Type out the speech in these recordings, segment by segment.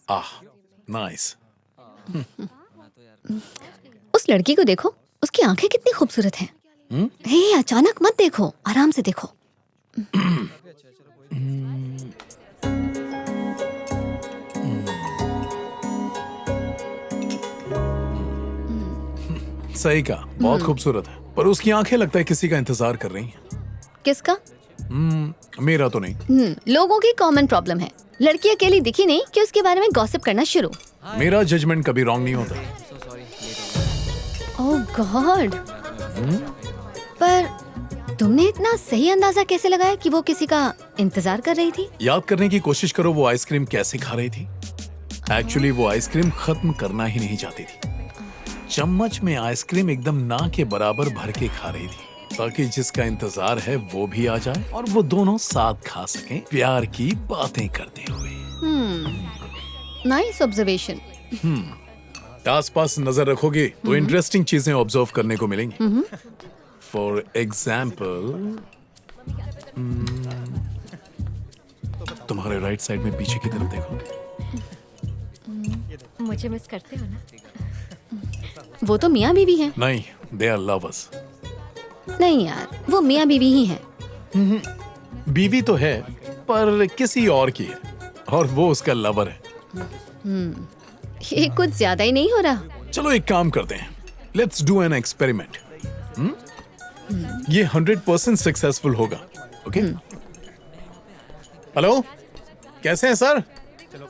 आह, nice. उस लड़की को देखो, उसकी आंखें कितनी खूबसूरत हैं। हे, अचानक मत देखो, आराम से देखो। सही कहा, बहुत खूबसूरत है, पर उसकी आंखें लगता है किसी का इंतजार कर रही हैं। किसका? मेरा तो नहीं। लोगों की कॉमन प्रॉब्लम है। लड़की अकेली दिखी नहीं कि उसके बारे में गॉसिप करना शुरू। मेरा जजमेंट कभी रॉन्ग नहीं होता। ओह गॉड। पर तुमने इतना सही अंदाजा कैसे लगाया कि वो किसी का इंतजार कर रही थी? याद करने की कोशिश करो वो आइसक्रीम कैसे खा रही थी। एक्चुअली वो आइसक्रीम खत्म करना ही नहीं चाहती थी। चम्मच में आइसक्रीम एकदम ना के बराबर भर के खा रही थी, ताकि जिसका इंतजार है वो भी आ जाए और वो दोनों साथ खा सकें, प्यार की बातें करते हुए। Nice observation. आसपास नजर रखोगे तो इंटरेस्टिंग चीजें ऑब्जर्व करने को मिलेंगी। फॉर एग्जाम्पल, तुम्हारे राइट साइड में पीछे की तरफ देखो। मुझे मिस करते हो ना? वो तो मियाँ बीवी हैं। नहीं, दे आर लवर्स। नहीं यार, वो मियाँ बीवी ही हैं। बीवी तो है, पर किसी और की है, और वो उसका लवर है। ये कुछ ज्यादा ही नहीं हो रहा? चलो एक काम करते हैं, लेट्स डू एन एक्सपेरिमेंट। ये 100% सक्सेसफुल होगा। ओके? हेलो, कैसे हैं सर?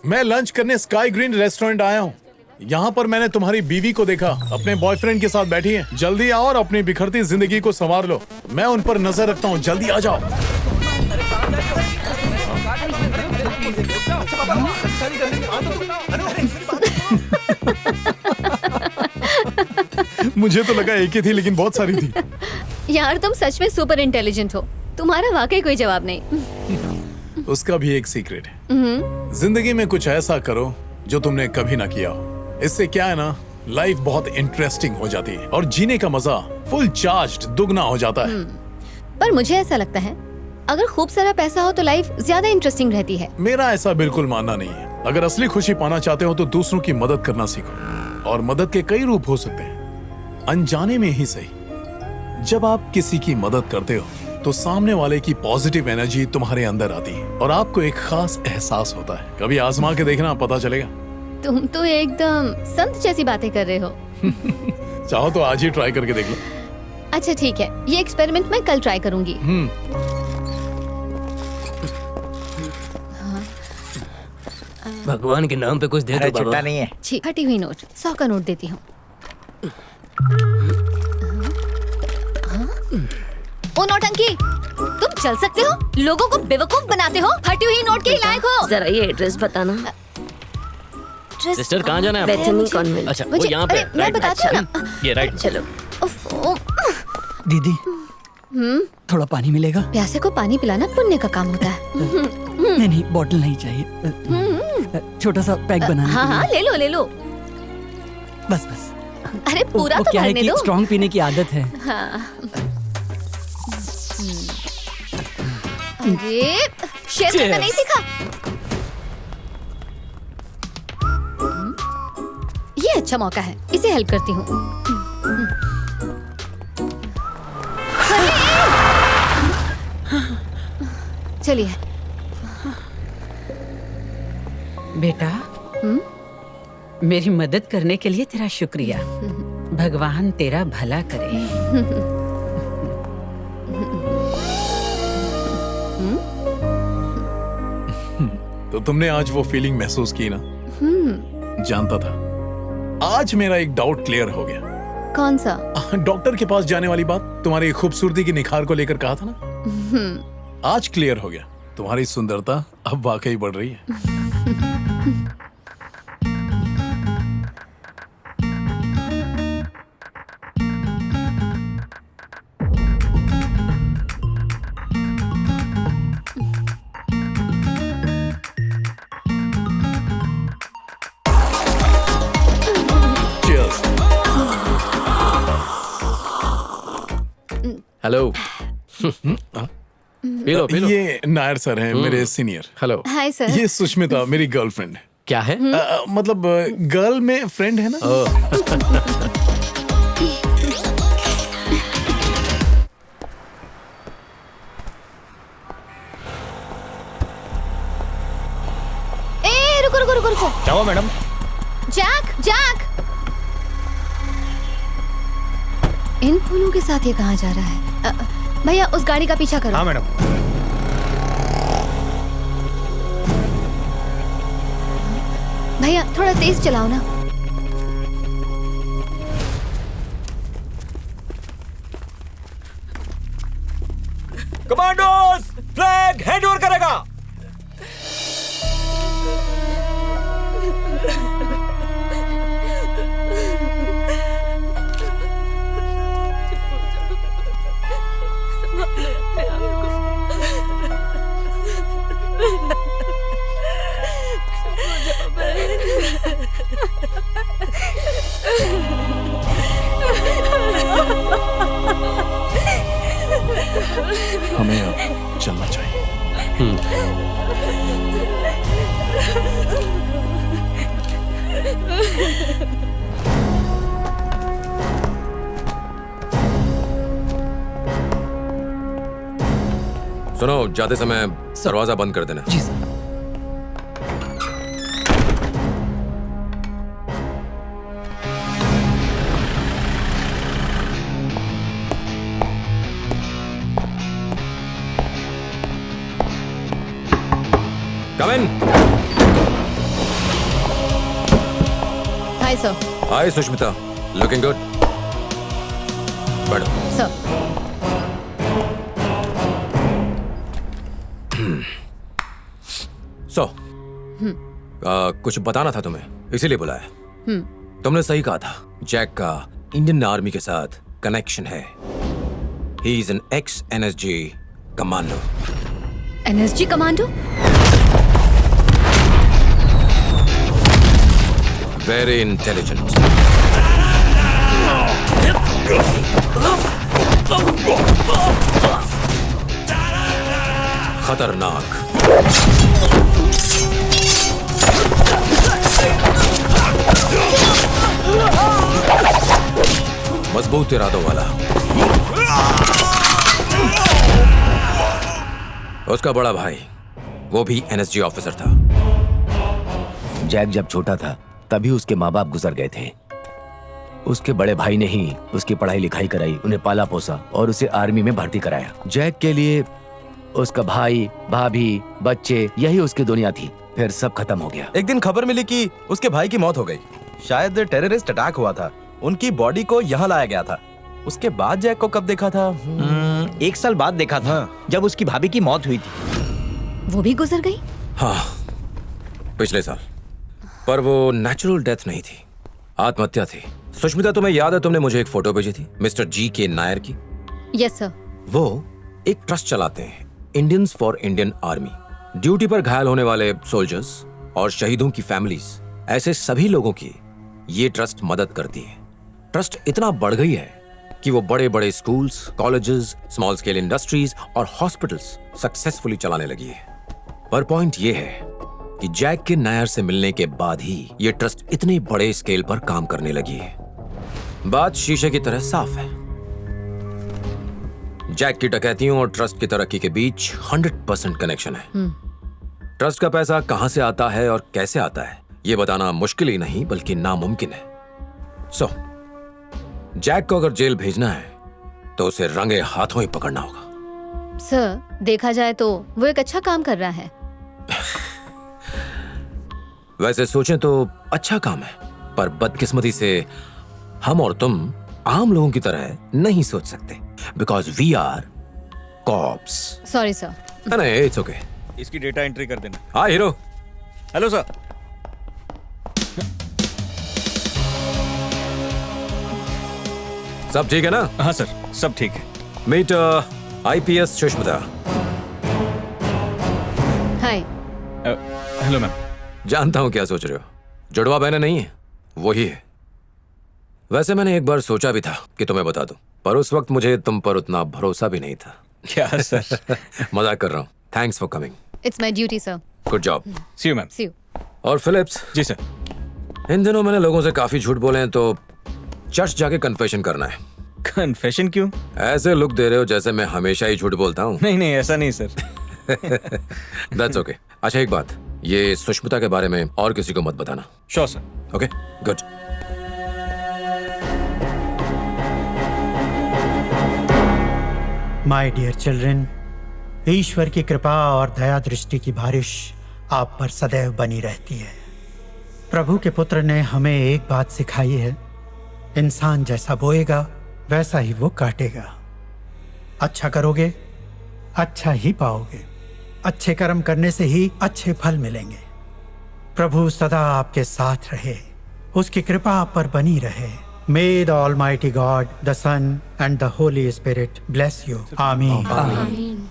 मैं लंच करने स्काई ग्रीन रेस्टोरेंट आया हूँ। यहाँ पर मैंने तुम्हारी बीवी को देखा, अपने बॉयफ्रेंड के साथ बैठी है। जल्दी आओ और अपनी बिखरती जिंदगी को संवार लो। मैं उन पर नजर रखता हूँ, जल्दी आ जाओ। मुझे तो लगा एक ही थी, लेकिन बहुत सारी थी। यार तुम सच में सुपर इंटेलिजेंट हो। तुम्हारा वाकई कोई जवाब नहीं। उसका भी एक सीक्रेट है। जिंदगी में कुछ ऐसा करो जो तुमने कभी ना किया हो। इससे क्या है ना, लाइफ बहुत इंटरेस्टिंग हो जाती है और जीने का मजा फुल चार्ज्ड दुगना हो जाता है। पर मुझे ऐसा लगता है, अगर खूब सारा पैसा हो तो लाइफ ज्यादा इंटरेस्टिंग रहती है। मेरा ऐसा बिल्कुल मानना नहीं है। अगर असली खुशी पाना चाहते हो तो दूसरों की मदद करना सीखो, और मदद के कई रूप हो सकते हैं, अनजाने में ही सही। जब आप किसी की मदद करते हो तो सामने वाले की पॉजिटिव एनर्जी तुम्हारे अंदर आती है और आपको एक खास एहसास होता है। कभी आजमा के देखना, पता चलेगा। तुम तो एकदम संत जैसी बातें कर रहे हो। चाहो तो आज ही ट्राई करके देख लो। अच्छा ठीक है, ये एक्सपेरिमेंट मैं कल ट्राई करूंगी। भगवान के नाम पे कुछ दे दो बाबा। छुट्टा नहीं है। फटी हुई नोट, 100 का नोट देती हूँ। ओ नौटंकी, तुम चल सकते हो? लोगों को बेवकूफ बनाते हो। फटी हुई नोट के ही लायक हो। जरा ये एड्रेस बताना। सिस्टर कहाँ जाना है आपको? Bethany convent. अच्छा, वो यहाँ पे। मैं बताती हूँ ना। ये राइट। चलो। दीदी, थोड़ा पानी मिलेगा? प्यासे को पानी पिलाना पुण्य का काम होता है। नहीं नहीं, बॉटल नहीं चाहिए। छोटा सा पैक बनाना। हाँ, ले लो ले लो। बस बस। अरे पूरा तो क्या है भरने कि दो। स्ट्रॉन्ग पीने की आदत है। ये शेर करना नहीं सीखा? ये अच्छा मौका है, इसे हेल्प करती हूँ। चलिए। बेटा, मेरी मदद करने के लिए तेरा शुक्रिया। भगवान तेरा भला करे। तो तुमने आज वो फीलिंग महसूस की ना? जानता था। आज मेरा एक डाउट क्लियर हो गया। कौन सा? डॉक्टर के पास जाने वाली बात, तुम्हारी खूबसूरती की निखार को लेकर कहा था ना? आज क्लियर हो गया। तुम्हारी सुंदरता अब वाकई बढ़ रही है। Hello. P low P low. ये नायर सर हैं, मेरे सीनियर। हेलो। Hi sir. ये सुष्मिता मेरी गर्लफ्रेंड है। क्या है? मतलब गर्ल में फ्रेंड है ना। ए रुको रुको रुको रुको। क्या हुआ मैडम? जैक जैक, इन फूलों के साथ ये कहाँ जा रहा है? भैया उस गाड़ी का पीछा करो। हाँ मैडम। भैया थोड़ा तेज चलाओ ना। कमांडोज, फ्लैग हैंड ओवर करेगा। हमें अब चलना चाहिए। सुनो, जाते समय दरवाजा बंद कर देना। जी sir. Come in. Hi sir. Hi Sushmita, looking good. बैठो। सर। कुछ बताना था तुम्हें, इसीलिए बुलाया। तुमने सही कहा था, जैक का इंडियन आर्मी के साथ कनेक्शन है। He is an x NSG commando. NSG commando? Very intelligent. खतरनाक। मजबूत इरादों वाला। उसका बड़ा भाई, वो भी NSG ऑफिसर था। जैक जब छोटा था तभी उसके माँ बाप गुजर गए थे। उसके बड़े भाई ने ही उसकी पढ़ाई लिखाई कराई, उन्हें पाला पोसा और उसे आर्मी में भर्ती कराया। जैक के लिए उसका भाई, भाभी, बच्चे यही उसकी दुनिया थी। फिर सब खत्म हो गया। एक दिन खबर मिली कि उसके भाई की मौत हो गई। शायद टेररिस्ट अटैक हुआ था। उनकी बॉडी को यहाँ लाया गया था। उसके बाद जैक को कब देखा था? 1 साल बाद देखा था, जब उसकी भाभी की मौत हुई थी। वो भी गुजर गई? हाँ, पिछले साल। पर वो नेचुरल डेथ नहीं थी, आत्महत्या थी। सुष्मिता, तुम्हें याद है तुमने मुझे एक फोटो भेजी थी मिस्टर G.K. नायर की? Yes sir. वो एक ट्रस्ट चलाते हैं, Indians for Indian army. Duty पर घायल होने वाले सोल्जर्स और शहीदों की फैमिलीज, ऐसे सभी लोगों की ये ट्रस्ट मदद करती है। ट्रस्ट इतना बढ़ गई है कि वो बड़े बड़े schools, colleges, small scale industries और हॉस्पिटल्स सक्सेसफुली चलाने लगी है। पर पॉइंट ये है कि जैक के नायर से मिलने के बाद ही ये ट्रस्ट इतने बड़े स्केल पर काम करने लगी है। बात शीशे की तरह साफ है। जैक की डकैतियों और ट्रस्ट की तरक्की के बीच 100% कनेक्शन है। ट्रस्ट का पैसा कहां से आता है और कैसे आता है, यह बताना मुश्किल ही नहीं बल्कि नामुमकिन है। सो जैक को अगर जेल भेजना है तो उसे रंगे हाथों ही पकड़ना होगा। सर, देखा जाए तो वो एक अच्छा काम कर रहा है। वैसे सोचें तो अच्छा काम है, पर बदकिस्मती से हम और तुम आम लोगों की तरह नहीं सोच सकते, because we are cops. Sorry sir. नहीं, इट्स ओके। इसकी डेटा एंट्री कर देना। हाँ हीरो। Hello sir. सब ठीक है ना? हाँ सर, सब ठीक है। Meet IPS Sushmita. Hi. Hello ma'am. जानता हूं क्या सोच रहे हो, जुड़वा बहनें नहीं है, वही है। वैसे मैंने एक बार सोचा भी था कि तुम्हें बता दूं, पर उस वक्त मुझे तुम पर उतना भरोसा भी नहीं था। क्या सर? मजाक कर रहा हूँ। Thanks for coming. It's my duty sir. Good job. See you ma'am. See you. और फिलिप्स, जी सर। इन दिनों मैंने लोगों से काफी झूठ बोले हैं, तो चर्च जाके कन्फेशन करना है। कन्फेशन क्यों? ऐसे लुक दे रहे हो जैसे मैं हमेशा ही झूठ बोलता हूँ। नहीं नहीं, ऐसा नहीं सर। That's okay. अच्छा एक बात, ये सुष्मिता के बारे में और किसी को मत बताना। Sure sir. Okay good. My dear children, ईश्वर की कृपा और दया दृष्टि की बारिश आप पर सदैव बनी रहती है। प्रभु के पुत्र ने हमें एक बात सिखाई है, इंसान जैसा बोएगा वैसा ही वो काटेगा। अच्छा करोगे अच्छा ही पाओगे, अच्छे कर्म करने से ही अच्छे फल मिलेंगे। प्रभु सदा आपके साथ रहे, उसकी कृपा आप पर बनी रहे। May the Almighty God, the Son and the Holy Spirit bless you. Amen. आमीन।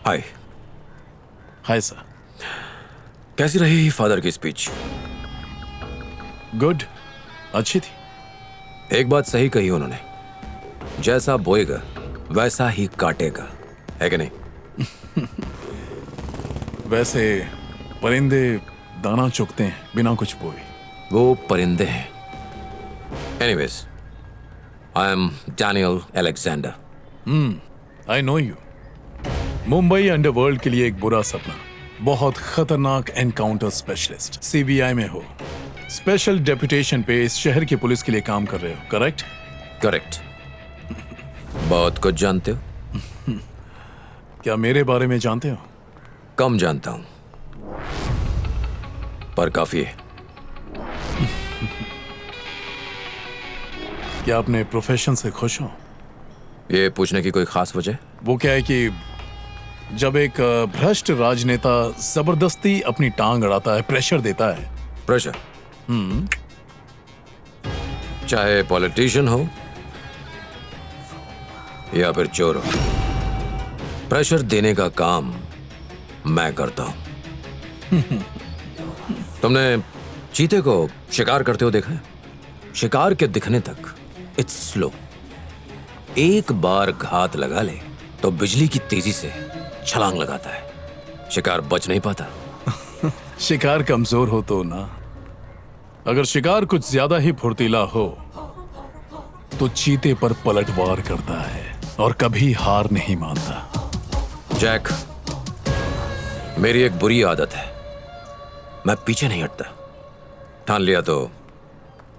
हाय। Hi sir. कैसी रही फादर की स्पीच? गुड, अच्छी थी। एक बात सही कही उन्होंने, जैसा बोएगा वैसा ही काटेगा, है कि नहीं? वैसे परिंदे दाना चुगते हैं बिना कुछ बोए। वो परिंदे हैं। Anyways, I am Daniel Alexander. I know you. Mumbai underworld के लिए एक बुरा सपना, बहुत खतरनाक एनकाउंटर स्पेशलिस्ट, सीबीआई में हो, स्पेशल डेपुटेशन पे इस शहर की पुलिस के लिए काम कर रहे हो, करेक्ट? करेक्ट। बहुत कुछ जानते हो। क्या मेरे बारे में जानते हो? कम जानता हूं, पर काफी है। क्या अपने प्रोफेशन से खुश हो? ये पूछने की कोई खास वजह? वो क्या है कि जब एक भ्रष्ट राजनेता जबरदस्ती अपनी टांग अड़ाता है, प्रेशर देता है। प्रेशर? चाहे पॉलिटिशियन हो या फिर चोर हो, प्रेशर देने का काम मैं करता हूं। तुमने चीते को शिकार करते हो देखा है? शिकार के दिखने तक इट्स स्लो। एक बार घात लगा ले तो बिजली की तेजी से छलांग लगाता है, शिकार बच नहीं पाता। शिकार कमजोर हो तो ना, अगर शिकार कुछ ज्यादा ही फुर्तीला हो तो चीते पर पलटवार करता है और कभी हार नहीं मानता। जैक, मेरी एक बुरी आदत है, मैं पीछे नहीं हटता। ठान लिया तो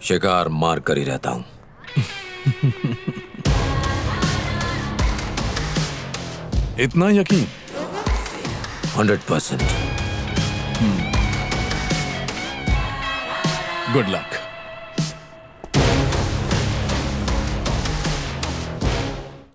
शिकार मार कर ही रहता हूं। इतना यकीन? 100%। Good luck.